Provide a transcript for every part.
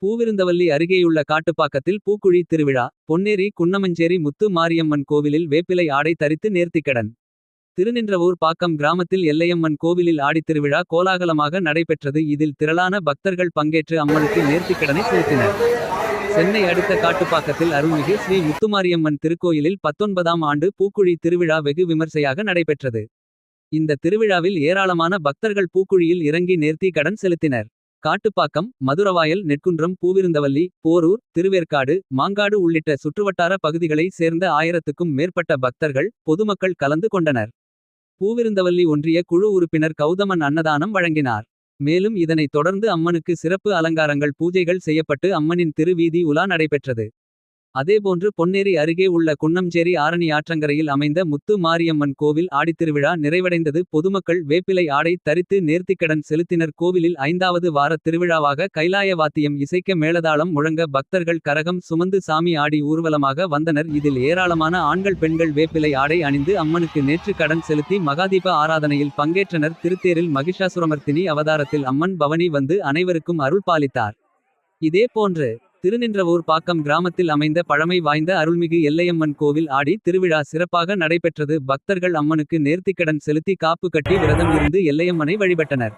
பூவிருந்தவல்லி அருகேயுள்ள காட்டுப்பாக்கத்தில் பூக்குழி திருவிழா. பொன்னேரி குன்னமஞ்சேரி முத்து மாரியம்மன் கோவிலில் வேப்பிலை ஆடை தரித்து நேர்த்திக்கடன். திருநின்றவூர் பாக்கம் கிராமத்தில் எல்லையம்மன் கோவிலில் ஆடித்திருவிழா கோலாகலமாக நடைபெற்றது. இதில் திரளான பக்தர்கள் பங்கேற்று அம்மனுக்கு நேர்த்திக்கடனை செலுத்தினர். சென்னை அடுத்த காட்டுப்பாக்கத்தில் அருள்மிகு ஸ்ரீ முத்துமாரியம்மன் திருக்கோயிலில் 19ஆம் ஆண்டு பூக்குழி திருவிழா வெகு விமர்சையாக நடைபெற்றது. இந்த திருவிழாவில் ஏராளமான பக்தர்கள் பூக்குழியில் இறங்கி நேர்த்தி கடன் செலுத்தினர். காட்டுப்பாக்கம், மதுரவாயல், நெற்குன்றம், பூவிருந்தவல்லி, போரூர், திருவேற்காடு, மாங்காடு உள்ளிட்ட சுற்றுவட்டார பகுதிகளை சேர்ந்த 1000க்கும் மேற்பட்ட பக்தர்கள், பொதுமக்கள் கலந்து கொண்டனர். பூவிருந்தவல்லி ஒன்றிய குழு உறுப்பினர் கௌதமன் அன்னதானம் வழங்கினார். மேலும் இதனைத் தொடர்ந்து அம்மனுக்கு சிறப்பு அலங்காரங்கள் பூஜைகள் செய்யப்பட்டு அம்மனின் திருவீதி உலா நடைபெற்றது. அதேபோன்று பொன்னேரி அருகே உள்ள குன்னம்சேரி ஆரணி ஆற்றங்கரையில் அமைந்த முத்து மாரியம்மன் கோவில் ஆடித்திருவிழா நிறைவடைந்தது. பொதுமக்கள் வேப்பிலை ஆடை தரித்து நேர்த்திக்கடன் செலுத்தினர். கோவிலில் 5வது வார திருவிழாவாக கைலாய வாத்தியம் இசைக்க மேளதாளம் முழங்க பக்தர்கள் கரகம் சுமந்து சாமி ஆடி ஊர்வலமாக வந்தனர். இதில் ஏராளமான ஆண்கள் பெண்கள் வேப்பிலை ஆடை அணிந்து அம்மனுக்கு நேற்று கடன் செலுத்தி மகாதீப ஆராதனையில் பங்கேற்றனர். திருத்தேரில் மகிஷாசுரமர்த்தினி அவதாரத்தில் அம்மன் பவனி வந்து அனைவருக்கும் அருள் பாலித்தார். இதேபோன்று திருநின்றவூர் பாக்கம் கிராமத்தில் அமைந்த பழமை வாய்ந்த அருள்மிகு எல்லையம்மன் கோவில் ஆடி திருவிழா சிறப்பாக நடைபெற்றது. பக்தர்கள் அம்மனுக்கு நேர்த்திக்கடன் செலுத்தி காப்பு கட்டி விரதம் இருந்து எல்லையம்மனை வழிபட்டனர்.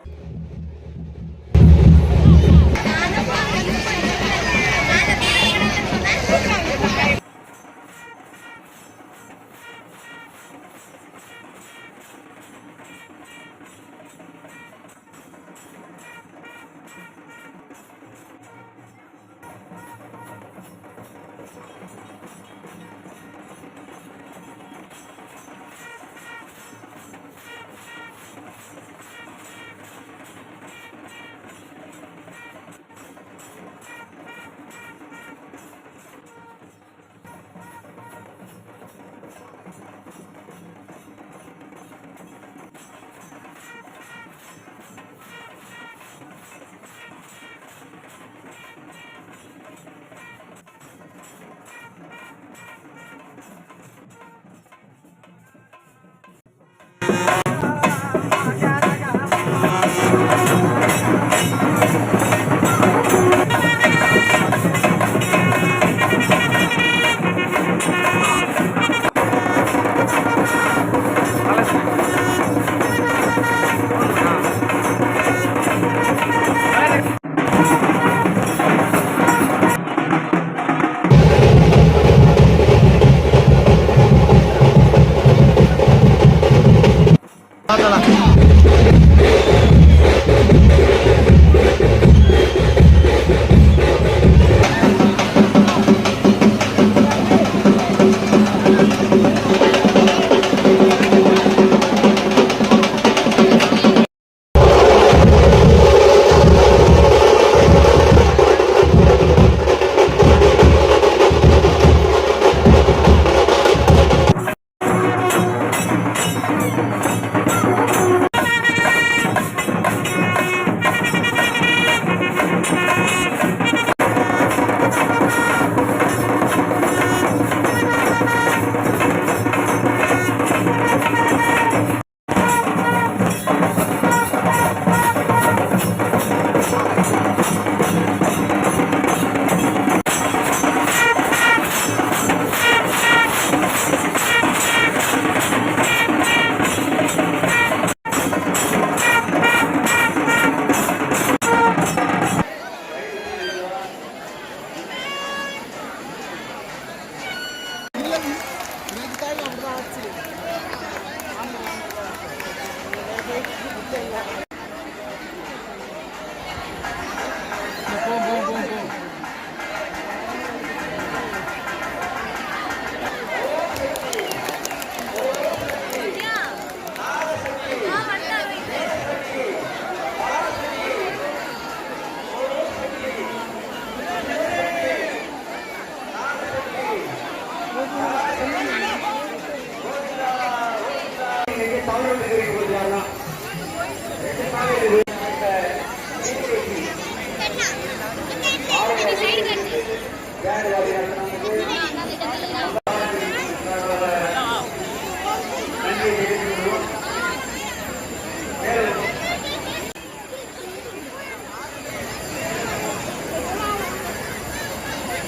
Side